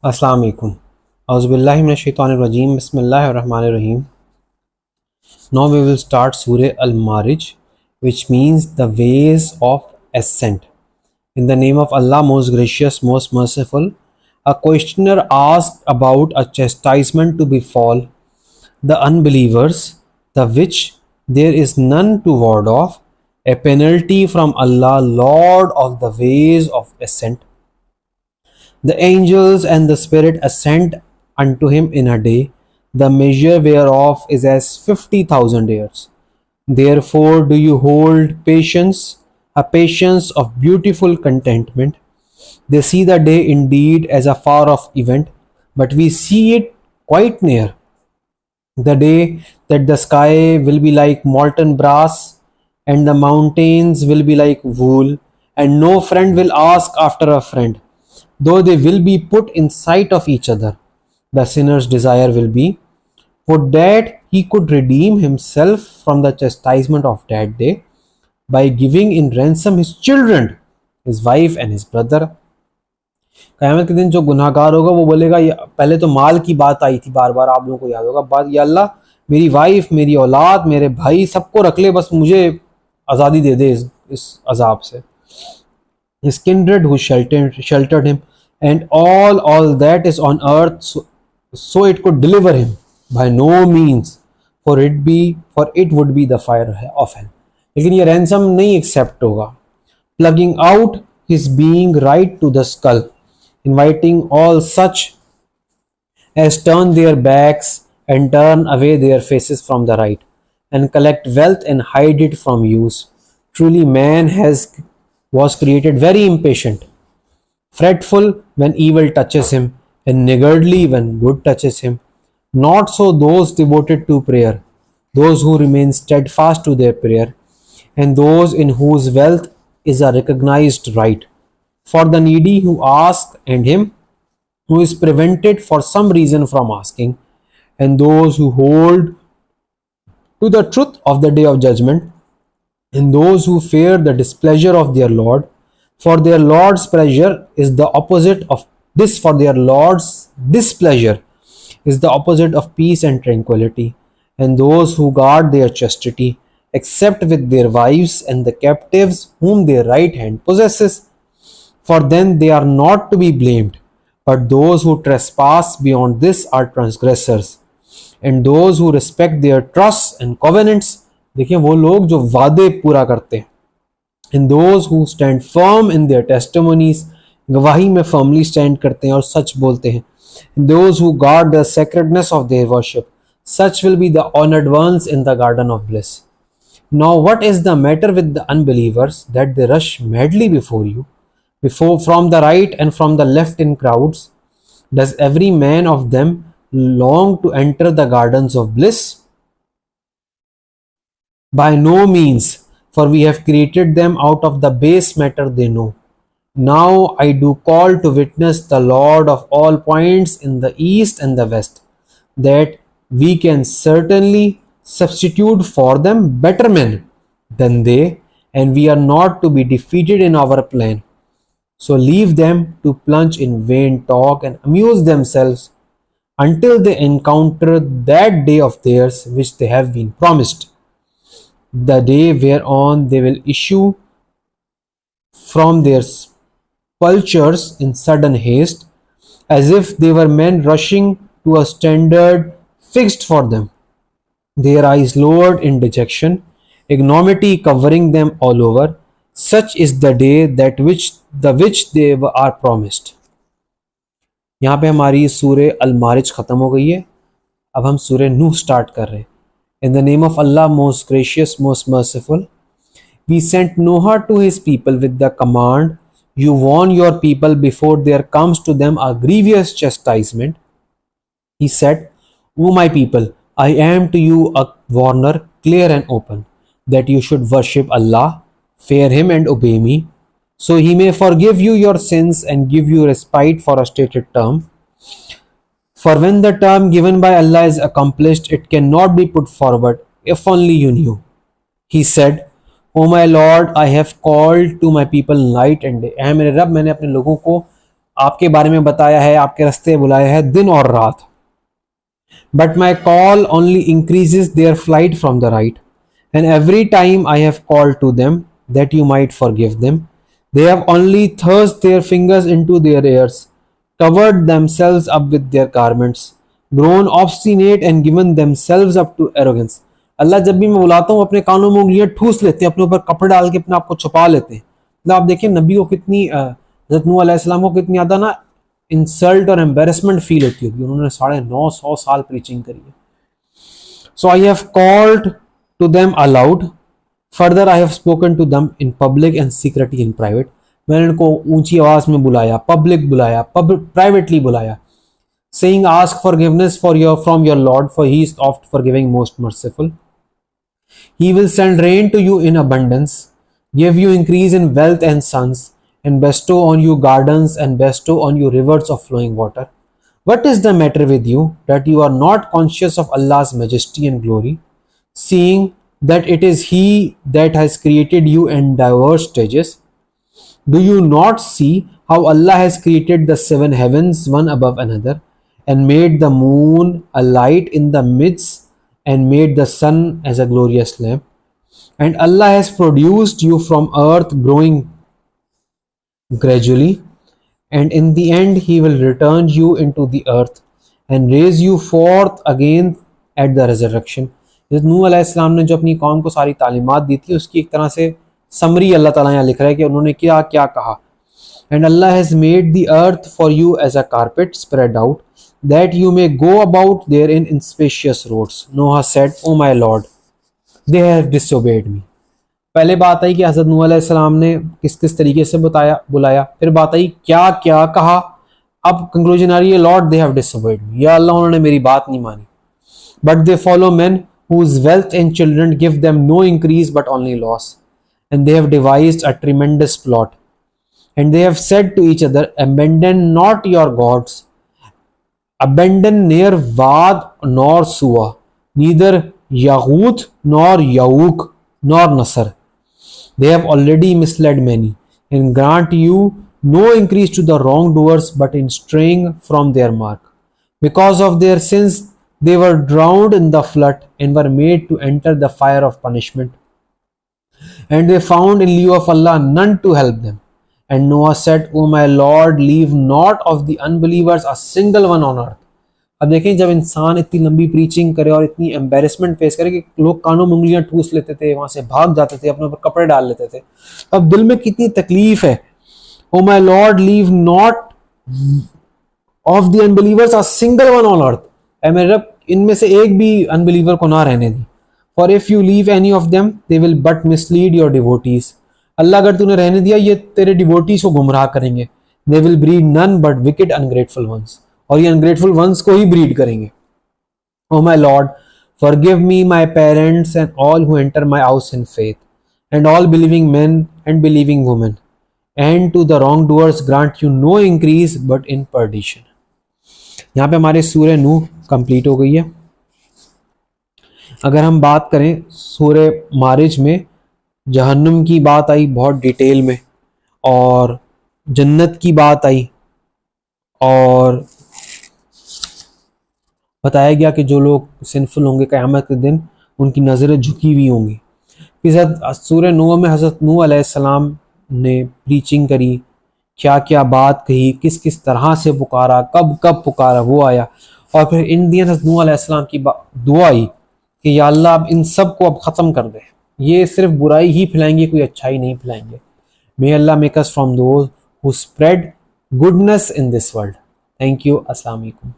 अस्सलाम वालेकुम। औज़ुबिल्लाहि मिनश्शैतानिर्रजीम। बिस्मिल्लाहिर्रहमानिर्रहीम। Now we will start Surah Al-Maarij, which means the ways of ascent. In the name of Allah, most gracious, most merciful. A questioner asked about a chastisement to befall the unbelievers, the which there is none to ward off, a penalty from Allah, Lord of the ways of ascent. The angels and the Spirit ascend unto him in a day, the measure whereof is as 50,000 years. Therefore do you hold patience, a patience of beautiful contentment. They see the day indeed as a far off event, but we see it quite near. The day that the sky will be like molten brass, and the mountains will be like wool, and no friend will ask after a friend, though they will be put in sight of each other. The sinner's desire will be, would that he could redeem himself from the chastisement of that day by giving in ransom his children, his wife and his brother. क़यामत के दिन जो गुनाहगार होगा वो बोलेगा, पहले तो माल की बात आई थी, बार बार आप लोगों को याद होगा बात, या अल्लाह मेरी वाइफ, मेरी औलाद, मेरे भाई सबको रख ले, बस मुझे आज़ादी दे दे इस अजाब से. His kindred who sheltered him, and all that is on earth, so it could deliver him. By no means, for it would be the fire of hell. लेकिन ये ransom नहीं accept होगा. Plugging out his being right to the skull, inviting all such as turn their backs and turn away their faces from the right, and collect wealth and hide it from use. Truly man was created very impatient, fretful when evil touches him, and niggardly when good touches him. Not so those devoted to prayer, those who remain steadfast to their prayer, and those in whose wealth is a recognized right. For the needy who ask, and him who is prevented for some reason from asking, and those who hold to the truth of the day of judgment, and those who fear the displeasure of their Lord, for their Lord's pleasure is the opposite of this, for their Lord's displeasure is the opposite of peace and tranquility, and those who guard their chastity, except with their wives and the captives whom their right hand possesses, for then they are not to be blamed, but those who trespass beyond this are transgressors, and those who respect their trusts and covenants, देखिए वो लोग जो वादे पूरा करते हैं, and those who stand firm in their testimonies, गवाही में firmly stand करते हैं और सच बोलते हैं, and those who guard the sacredness of their worship, such will be the honored ones in the garden of bliss. Now what is the matter with the unbelievers, that they rush madly before you, from the right and from the left in crowds? Does every man of them long to enter the gardens of bliss? By no means, for we have created them out of the base matter they know. Now I do call to witness the Lord of all points in the east and the west, that we can certainly substitute for them better men than they, and we are not to be defeated in our plan. So leave them to plunge in vain talk and amuse themselves until they encounter that day of theirs which they have been promised, the day whereon they will issue from their sepulchres in sudden haste, as if they were men rushing to a standard fixed for them, their eyes lowered in dejection, ignominy covering them all over. Such is the day that which they are promised. यहाँ पे हमारी सूरह अल-मारिज ख़त्म हो गई है. अब हम सूरह नूह स्टार्ट कर रहे हैं. In the name of Allah, most gracious, most merciful. We sent Noah to his people with the command, you warn your people before there comes to them a grievous chastisement. He said, O my people, I am to you a warner, clear and open, that you should worship Allah, fear him and obey me, so he may forgive you your sins and give you respite for a stated term. For when the term given by Allah is accomplished, it cannot be put forward, if only you knew. He said, O my Lord, I have called to my people night and day. ऐ मेरे रब, मैंने अपने लोगों को आपके बारे में बताया है, आपके रास्ते बुलाया है दिन और रात. But my call only increases their flight from the right. And every time I have called to them that you might forgive them, they have only thrust their fingers into their ears, covered themselves up with their garments, grown obstinate and given themselves up to arrogance. अल्लाह जब भी मैं बुलाता हूँ अपने कानों में उंगलियां ठूस लेते हैं, अपने ऊपर कपड़े डाल के अपने आप को छुपा लेते हैं. मतलब आप देखिए नबी को कितनी हज़रत नूह अलैहिस्सलाम को कितनी ज़्यादा ना इंसल्ट और एम्बेरसमेंट फील होती होगी. उन्होंने 950 साल प्रीचिंग करी है. So I have called to them aloud, further I have spoken to them in public and secretly in private. मैंने इनको ऊंची आवाज में बुलाया, पब्लिक बुलाया, प्राइवेटली बुलाया. Saying ask forgiveness for your from your Lord for he is oft forgiving most merciful. He will send rain to you in abundance, give you increase in wealth and sons, and bestow on you gardens and bestow on you rivers of flowing water. What is the matter with you that you are not conscious of Allah's majesty and glory, seeing that it is He that has created you in diverse stages? Do you not see how Allah has created the seven heavens one above another, and made the moon a light in the midst, and made the sun as a glorious lamp? And Allah has produced you from earth growing gradually, and in the end he will return you into the earth and raise you forth again at the resurrection. नूह अलैहिस्सलाम ने जो अपनी कौम को सारी तालीमात दी थी उसकी एक तरह से समरी अल्लाह ताला यहाँ लिख रहा है कि उन्होंने क्या क्या कहा. And Allah has made the earth for you as a carpet spread out, that you may go about therein in spacious roads. Noah said, O my Lord, they have disobeyed me. पहले बात आई कि हज़रत नूह अलैहिस्सलाम ने किस किस तरीके से बुलाया, फिर बात आई क्या क्या कहा. अब कंक्लूजन आ रही है, लॉर्ड दे हैव डिसोबेड मी, या अल्लाह उन्होंने मेरी बात नहीं मानी. But they follow men whose wealth and children give them no increase but only loss, and they have devised a tremendous plot. And they have said to each other, abandon not your gods, abandon neither Wad nor Suwa, neither Yaghut nor Yauk nor Nasr. They have already misled many, and grant you no increase to the wrongdoers but in straying from their mark. Because of their sins they were drowned in the flood and were made to enter the fire of punishment. And they found in lieu of Allah none to help them. And Noah said, O my Lord, leave not of the unbelievers a single one on earth. अब देखें जब इंसान इतनी लंबी preaching करे और इतनी embarrassment face करे कि लोग कानों में उंगलियां ठूस लेते थे, वहां से भाग जाते थे, अपने ऊपर कपड़े डाल लेते थे, अब दिल में कितनी तकलीफ है. O my Lord, leave not of the unbelievers a single one on earth. ऐ मेरे रब, इनमें से एक भी अनबिलीवर को ना रहने दी. For if you leave any of them they will but mislead your devotees. अल्लाह अगर तूने रहने दिया ये तेरे डिवोटीज को गुमराह करेंगे. They will breed none but wicked ungrateful ones, और ये अनग्रेटफुल वंस को ही ब्रीड करेंगे. O my Lord, forgive me my parents and all who enter my house in faith, and all believing men and believing women, and to the wrong doers grant you no increase but in perdition. यहाँ पे हमारे सूरह नूह complete हो गई है. अगर हम बात करें सूरह मारिज में जहन्नुम की बात आई बहुत डिटेल में, और जन्नत की बात आई, और बताया गया कि जो लोग सिंफुल होंगे क़यामत के दिन उनकी नज़रें झुकी हुई होंगी. सूरह नूह में हज़रत नूह अलैहिस्सलाम ने प्रीचिंग करी, क्या क्या बात कही, किस किस तरह से पुकारा, कब कब पुकारा, वो आया. और फिर इन दिन हज़रत नूह अलैहिस्सलाम की दुआ आई कि या अल्लाह अब इन सब को अब ख़त्म कर दे, ये सिर्फ बुराई ही फैलाएंगे, कोई अच्छाई नहीं फैलाएंगे. May Allah make us from those who spread goodness in this world. Thank you. अस्सलाम वालेकुम.